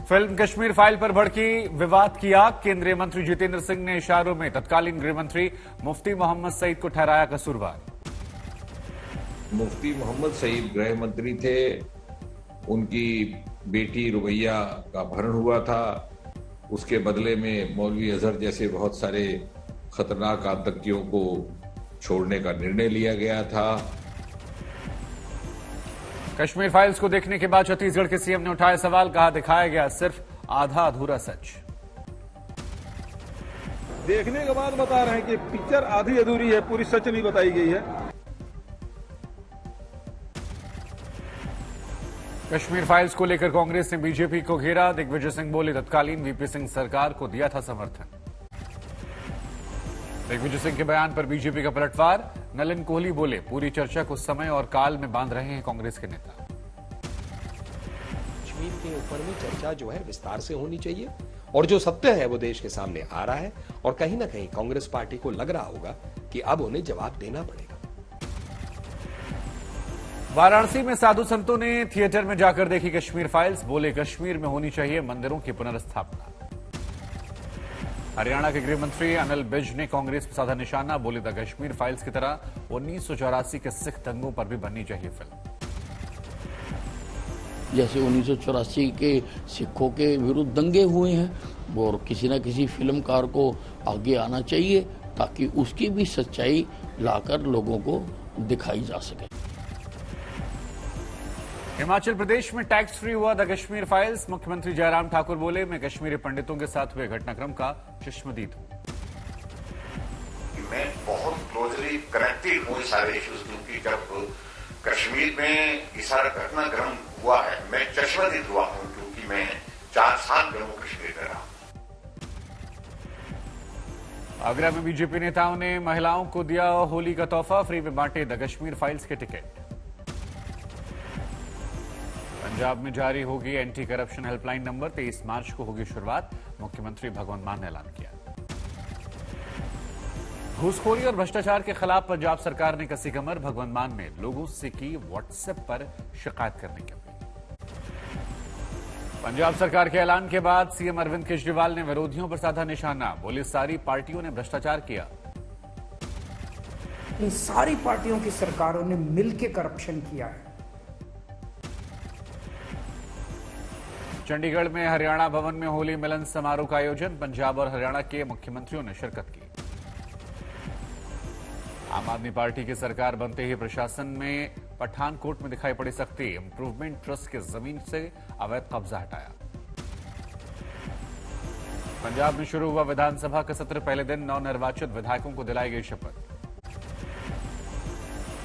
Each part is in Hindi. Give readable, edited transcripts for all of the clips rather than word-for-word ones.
फिल्म कश्मीर फाइल पर भड़की विवाद की आग। केंद्रीय मंत्री जितेंद्र सिंह ने इशारों में तत्कालीन गृह मंत्री मुफ्ती मोहम्मद सईद को ठहराया कसूरवार। मुफ्ती मोहम्मद सईद गृह मंत्री थे, उनकी बेटी रुबैया का अपहरण हुआ था। उसके बदले में मौलवी अजहर जैसे बहुत सारे खतरनाक आतंकियों को छोड़ने का निर्णय लिया गया था। कश्मीर फाइल्स को देखने के बाद छत्तीसगढ़ के सीएम ने उठाए सवाल, कहा दिखाया गया सिर्फ आधा अधूरा सच। देखने के बाद बता रहे हैं कि पिक्चर आधी अधूरी है, पूरी सच नहीं बताई गई है। कश्मीर फाइल्स को लेकर कांग्रेस ने बीजेपी को घेरा। दिग्विजय सिंह बोले तत्कालीन वीपी सिंह सरकार को दिया था समर्थन। दिग्विजय सिंह के बयान पर बीजेपी का पलटवार। नलिन कोहली बोले पूरी चर्चा को समय और काल में बांध रहे हैं कांग्रेस के नेता। कश्मीर के ऊपर में चर्चा जो है विस्तार से होनी चाहिए और जो सत्य है वो देश के सामने आ रहा है और कहीं ना कहीं कांग्रेस पार्टी को लग रहा होगा कि अब उन्हें जवाब देना पड़ेगा। वाराणसी में साधु संतों ने थिएटर में जाकर देखी कश्मीर फाइल्स। बोले कश्मीर में होनी चाहिए मंदिरों की पुनर्स्थापना। हरियाणा के गृह मंत्री अनिल विज ने कांग्रेस पर साधा निशाना। बोले द कश्मीर फाइल्स की तरह 1984 के सिख दंगों पर भी बननी चाहिए फिल्म। जैसे 1984 के सिखों के विरुद्ध दंगे हुए हैं और किसी न किसी फिल्मकार को आगे आना चाहिए ताकि उसकी भी सच्चाई लाकर लोगों को दिखाई जा सके। हिमाचल प्रदेश में टैक्स फ्री हुआ द कश्मीर फाइल्स। मुख्यमंत्री जयराम ठाकुर बोले मैं कश्मीरी पंडितों के साथ हुए घटनाक्रम का चश्मदीद हूं। मैं बहुत क्लोजली कनेक्टेड हूं सारे इश्यूज, क्योंकि जब कश्मीर में ये सारा घटनाक्रम हुआ है मैं चश्मदीद हुआ हूं, क्योंकि मैं 4 साल जम्मू कश्मीर में रहा। आगरा में बीजेपी नेताओं ने महिलाओं को दिया होली का तोहफा। फ्री में बांटे द कश्मीर फाइल्स के टिकट। पंजाब में जारी होगी एंटी करप्शन हेल्पलाइन नंबर। 23 मार्च को होगी शुरुआत। मुख्यमंत्री भगवंत मान ने ऐलान किया। घूसखोरी और भ्रष्टाचार के खिलाफ पंजाब सरकार ने कसी कमर। भगवंत मान ने लोगों से की व्हाट्सएप पर शिकायत करने की अपील। पंजाब सरकार के ऐलान के बाद सीएम अरविंद केजरीवाल ने विरोधियों पर साधा निशाना। बोले सारी पार्टियों ने भ्रष्टाचार किया। इन सारी पार्टियों की सरकारों ने मिलकर करप्शन किया है। चंडीगढ़ में हरियाणा भवन में होली मिलन समारोह का आयोजन। पंजाब और हरियाणा के मुख्यमंत्रियों ने शिरकत की। आम आदमी पार्टी की सरकार बनते ही प्रशासन में पठानकोट में दिखाई पड़ी सख्ती। इंप्रूवमेंट ट्रस्ट की जमीन से अवैध कब्जा हटाया। पंजाब में शुरू हुआ विधानसभा का सत्र। पहले दिन नवनिर्वाचित विधायकों को दिलाई गई शपथ।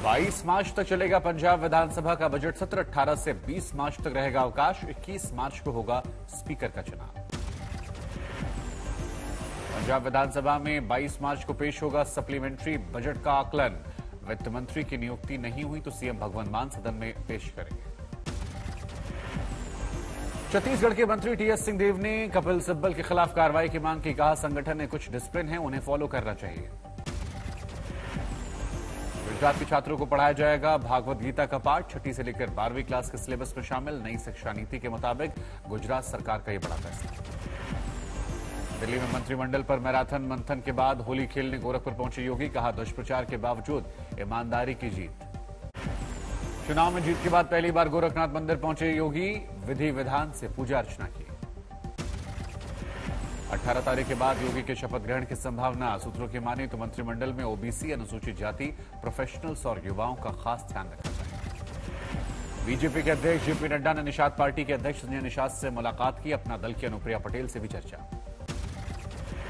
22 मार्च तक चलेगा पंजाब विधानसभा का बजट सत्र। 18 से 20 मार्च तक रहेगा अवकाश। 21 मार्च को होगा स्पीकर का चुनाव। पंजाब विधानसभा में 22 मार्च को पेश होगा सप्लीमेंट्री बजट का आकलन। वित्त मंत्री की नियुक्ति नहीं हुई तो सीएम भगवंत मान सदन में पेश करेंगे। छत्तीसगढ़ के मंत्री टीएस सिंहदेव ने कपिल सिब्बल के खिलाफ कार्रवाई की मांग की। कहा संगठन में कुछ डिसिप्लिन है, उन्हें फॉलो करना चाहिए। गुजरात के छात्रों को पढ़ाया जाएगा भागवत गीता का पाठ। 6ठी से लेकर 12वीं क्लास के सिलेबस में शामिल। नई शिक्षा नीति के मुताबिक गुजरात सरकार का यह बड़ा फैसला। दिल्ली में मंत्रिमंडल पर मैराथन मंथन के बाद होली खेलने गोरखपुर पहुंचे योगी। कहा दुष्प्रचार के बावजूद ईमानदारी की जीत। चुनाव में जीत के बाद पहली बार गोरखनाथ मंदिर पहुंचे योगी। विधि विधान से पूजा अर्चना की। 18 तारीख के बाद योगी के शपथ ग्रहण की संभावना। सूत्रों की माने तो मंत्रिमंडल में ओबीसी, अनुसूचित जाति, प्रोफेशनल्स और युवाओं का खास ध्यान रखा जाएगा। बीजेपी के अध्यक्ष जेपी नड्डा ने निषाद पार्टी के अध्यक्ष संजय निषाद से मुलाकात की। अपना दल की अनुप्रिया पटेल से भी चर्चा।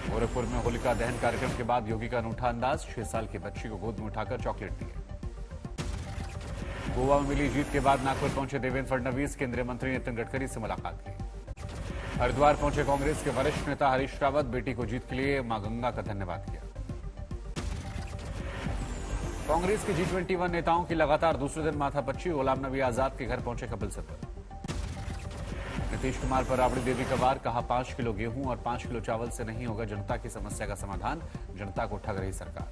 गोरखपुर में होलिका दहन कार्यक्रम के बाद योगी का अनूठा अंदाज। 6 साल की बच्ची को गोद में उठाकर चॉकलेट दिए। गोवा में मिली जीत के बाद नागपुर पहुंचे देवेंद्र फडणवीस। केंद्रीय मंत्री नितिन गडकरी से मुलाकात की। हरिद्वार पहुंचे कांग्रेस के वरिष्ठ नेता हरीश रावत। बेटी को जीत के लिए मां गंगा का धन्यवाद किया। कांग्रेस के G21 नेताओं की लगातार दूसरे दिन माथापच्ची। गुलाम नबी आजाद के घर पहुंचे कपिल सिब्बल। नीतीश कुमार पर राबड़ी देवी का वार। कहा 5 किलो गेहूं और 5 किलो चावल से नहीं होगा जनता की समस्या का समाधान। जनता को ठग रही सरकार।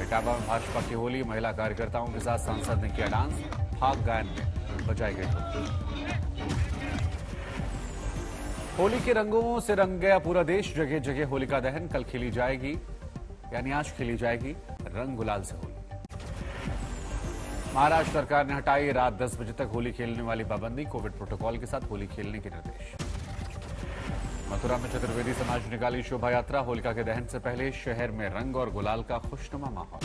इटावा में भाजपा की होली। महिला कार्यकर्ताओं के साथ सांसद ने किया डांस। फाग गायन में बजाई गई। होली के रंगों से रंग गया पूरा देश। जगह जगह होलिका दहन। कल खेली जाएगी, यानी आज खेली जाएगी रंग गुलाल से होली। महाराष्ट्र सरकार ने हटाई रात 10 बजे तक होली खेलने वाली पाबंदी। कोविड प्रोटोकॉल के साथ होली खेलने के निर्देश। मथुरा में चतुर्वेदी समाज निकाली शोभा यात्रा। होलिका के दहन से पहले शहर में रंग और गुलाल का खुशनुमा माहौल।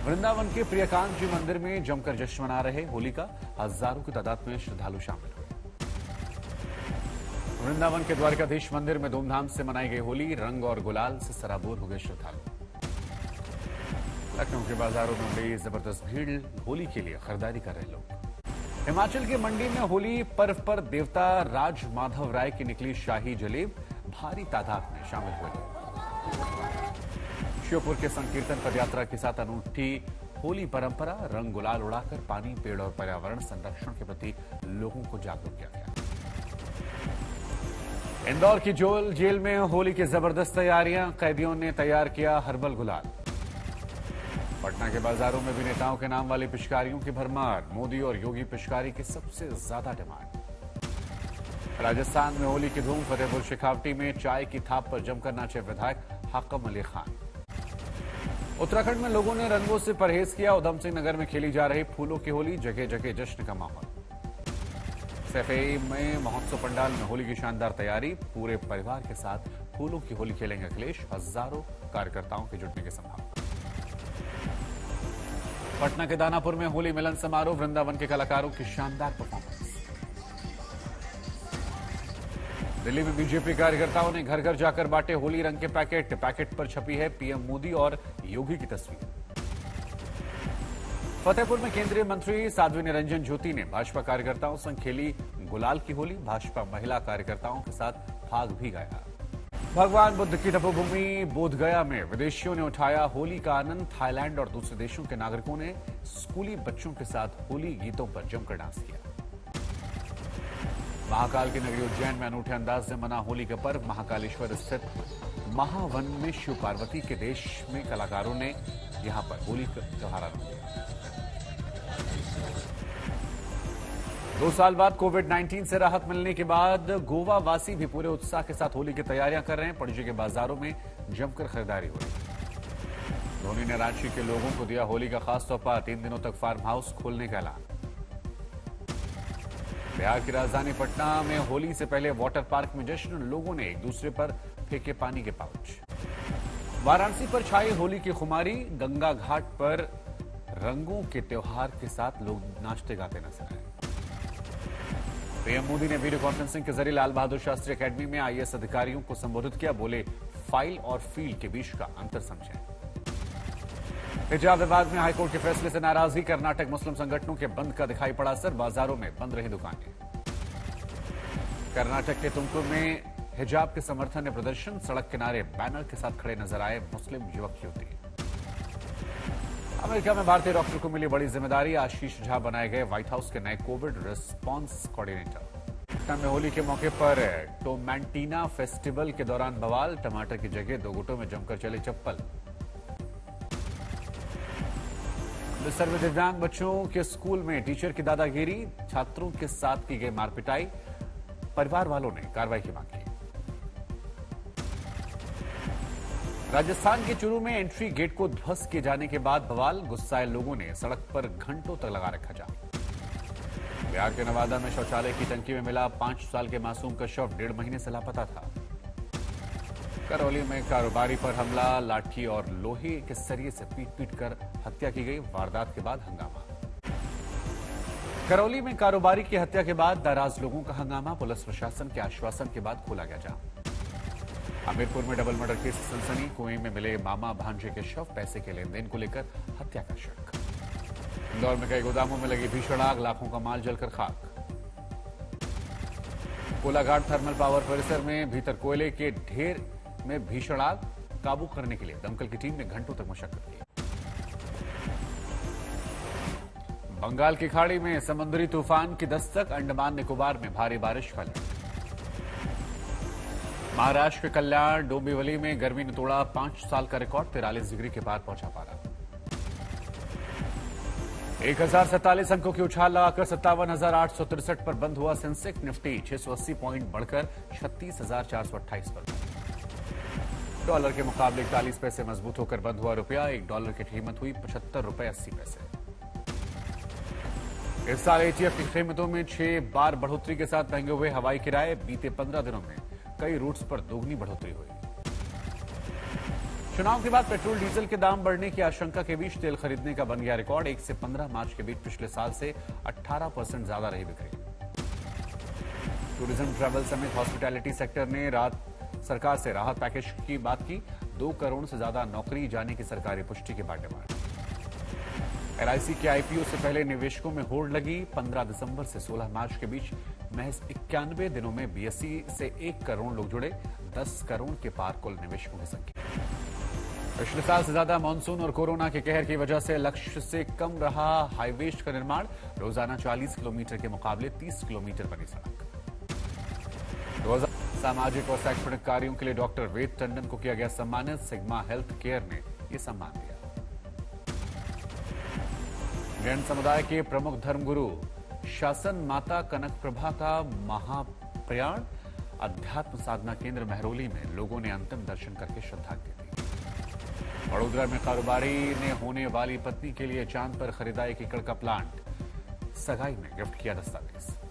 वृंदावन के प्रियकांत जी मंदिर में जमकर जश्न मना रहे होली का। हजारों की तादाद में श्रद्धालु शामिल हुए। वृंदावन के द्वारकाधीश मंदिर में धूमधाम से मनाई गई होली। रंग और गुलाल से सराबोर हो गए श्रद्धालु। लखनऊ के बाजारों में उमड़ी जबरदस्त भीड़। होली के लिए खरीदारी कर रहे लोग। हिमाचल की मंडी में होली पर्व पर देवता राज माधव राय की निकली शाही जलेब। भारी तादाद में शामिल हुए लोग। श्योपुर के संकीर्तन पदयात्रा के साथ अनूठी होली परंपरा। रंग गुलाल उड़ाकर पानी, पेड़ और पर्यावरण संरक्षण के प्रति लोगों को जागरूक किया गया। इंदौर की जेल में होली की जबरदस्त तैयारियां। कैदियों ने तैयार किया हर्बल गुलाल। पटना के बाजारों में भी नेताओं के नाम वाली पिचकारियों की भरमार। मोदी और योगी पिचकारी की सबसे ज्यादा डिमांड। राजस्थान में होली की धूम। फतेहपुर शेखावटी में चाय की थाप पर जमकर नाचे विधायक हाकम अली खान। उत्तराखंड में लोगों ने रंगों से परहेज किया। उधम सिंह नगर में खेली जा रही फूलों की होली। जगह जगह जश्न का माहौल। सैफई में महोत्सव पंडाल में होली की शानदार तैयारी। पूरे परिवार के साथ फूलों की होली खेलेंगे अखिलेश। हजारों कार्यकर्ताओं के जुटने की संभावना। पटना के दानापुर में होली मिलन समारोह। वृंदावन के कलाकारों की शानदार परफॉर्मेंस। दिल्ली में बीजेपी कार्यकर्ताओं ने घर घर जाकर बांटे होली रंग के पैकेट। पैकेट पर छपी है पीएम मोदी और योगी की तस्वीर। फतेहपुर में केंद्रीय मंत्री साध्वी निरंजन ज्योति ने भाजपा कार्यकर्ताओं संग खेली गुलाल की होली। भाजपा महिला कार्यकर्ताओं के साथ फाग भी गाया। भगवान बुद्ध की तपोभूमि बोधगया में विदेशियों ने उठाया होली का आनंद। थाईलैंड और दूसरे देशों के नागरिकों ने स्कूली बच्चों के साथ होली गीतों पर जमकर डांस किया। महाकाल की नगरी उज्जैन में अनूठे अंदाज से मना होली का पर्व। महाकालेश्वर स्थित महावन में शिव पार्वती के देश में कलाकारों ने यहां पर होली का त्योहार आरंभ किया। 2 साल बाद कोविड-19 से राहत मिलने के बाद गोवा वासी भी पूरे उत्साह के साथ होली की तैयारियां कर रहे हैं। पणजी के बाजारों में जमकर खरीदारी हो रही है। धोनी ने रांची के लोगों को दिया होली का खास तोहफा। 3 दिनों तक फार्म हाउस खोलने का ऐलान। बिहार की राजधानी पटना में होली से पहले वाटर पार्क में जश्न। लोगों ने एक दूसरे पर फेंके पानी के पाउच। वाराणसी पर छाई होली की खुमारी। गंगा घाट पर रंगों के त्योहार के साथ लोग नाचते गाते नजर आए। पीएम मोदी ने वीडियो कॉन्फ्रेंसिंग के जरिए लाल बहादुर शास्त्री अकेडमी में आईएएस अधिकारियों को संबोधित किया। बोले, फाइल और फील्ड के बीच का अंतर समझें। हिजाब विवाद में हाईकोर्ट के फैसले से नाराजगी। कर्नाटक मुस्लिम संगठनों के बंद का दिखाई पड़ा असर। बाजारों में बंद रही दुकानें। कर्नाटक के तुमकुर में हिजाब के समर्थन में प्रदर्शन। सड़क किनारे बैनर के साथ खड़े नजर आए मुस्लिम युवक युवती। अमेरिका में भारतीय डॉक्टर को मिली बड़ी जिम्मेदारी। आशीष झा बनाए गए व्हाइट हाउस के नए कोविड रिस्पांस कोऑर्डिनेटर। पटना में होली के मौके पर टोमेंटीना फेस्टिवल के दौरान बवाल। टमाटर की जगह 2 गुटों में जमकर चले चप्पल। अमृतसर में दिव्यांग बच्चों के स्कूल में टीचर की दादागिरी। छात्रों के साथ की गई मारपिटाई। परिवार वालों ने कार्रवाई की मांग की। राजस्थान के चूरू में एंट्री गेट को ध्वस्त किए जाने के बाद बवाल। गुस्साए लोगों ने सड़क पर घंटों तक लगा रखा जाम। बिहार के नवादा में शौचालय की टंकी में मिला 5 साल के मासूम का शव। 1.5 महीने से लापता था। करौली में कारोबारी पर हमला। लाठी और लोहे के सरिये से पीट कर हत्या की गई। वारदात के बाद हंगामा। करौली में कारोबारी की हत्या के बाद नाराज लोगों का हंगामा। पुलिस प्रशासन के आश्वासन के बाद खोला गया जाम। हमीरपुर में डबल मर्डर केस सनसनी। कुएं में मिले मामा भांजे के शव। पैसे के लेन देन को लेकर हत्या का शक। इंदौर में कई गोदामों में लगी भीषण आग। लाखों का माल जलकर खाक। कोलाघाट थर्मल पावर परिसर में भीतर कोयले के ढेर में भीषण आग। काबू करने के लिए दमकल की टीम ने घंटों तक मशक्कत की। बंगाल की खाड़ी में समुद्री तूफान की दस्तक। अंडमान निकोबार में भारी बारिश का अलर्ट। महाराष्ट्र के कल्याण डोंबिवली में गर्मी ने तोड़ा 5 साल का रिकॉर्ड। 43 डिग्री के पार पहुंचा पारा। 1047 अंकों की उछाल लगाकर 57,863 पर बंद हुआ सेंसेक्स। निफ्टी 680 पॉइंट बढ़कर 36,428 पर। डॉलर के मुकाबले 41 पैसे मजबूत होकर बंद हुआ रुपया। $1 की कीमत हुई 75 रुपए 80 पैसे। इस साल एटीएफ की कीमतों में 6 बार बढ़ोतरी के साथ महंगे हुए हवाई किराए। बीते 15 दिनों में कई रूट्स पर दोगुनी बढ़ोतरी हुई। चुनाव के बाद पेट्रोल डीजल के दाम बढ़ने की आशंका के बीच तेल खरीदने का बन गया रिकॉर्ड। 1 से 15 मार्च के बीच पिछले साल से 18% ज्यादा रही बिक्री। टूरिज्म ट्रैवल समेत हॉस्पिटैलिटी सेक्टर ने सरकार से राहत पैकेज की बात की। 2 करोड़ से ज्यादा नौकरी जाने की सरकारी पुष्टि के बाद डिमांड। एलआईसी के आईपीओ से पहले निवेशकों में होड़ लगी। 15 दिसंबर से 16 मार्च के बीच महज 91 दिनों में बीएसई से 1 करोड़ लोग जुड़े। 10 करोड़ के पार कुल निवेशकों की संख्या। पिछले साल से ज्यादा मानसून और कोरोना के कहर की वजह से लक्ष्य से कम रहा हाईवेज का निर्माण। रोजाना 40 किलोमीटर के मुकाबले 30 किलोमीटर बनी सड़क। सामाजिक और शैक्षणिक कार्यों के लिए डॉक्टर वेद टंडन को किया गया सम्मानित। सिग्मा हेल्थ केयर ने यह सम्मान दिया। जैन समुदाय के प्रमुख धर्मगुरु शासन माता कनक प्रभा का महाप्रयाण। अध्यात्म साधना केंद्र महरौली में लोगों ने अंतिम दर्शन करके श्रद्धांजलि दी। वडोदरा में कारोबारी ने होने वाली पत्नी के लिए चांद पर खरीदा 1 एकड़ का प्लांट। सगाई में गिफ्ट किया दस्तावेज।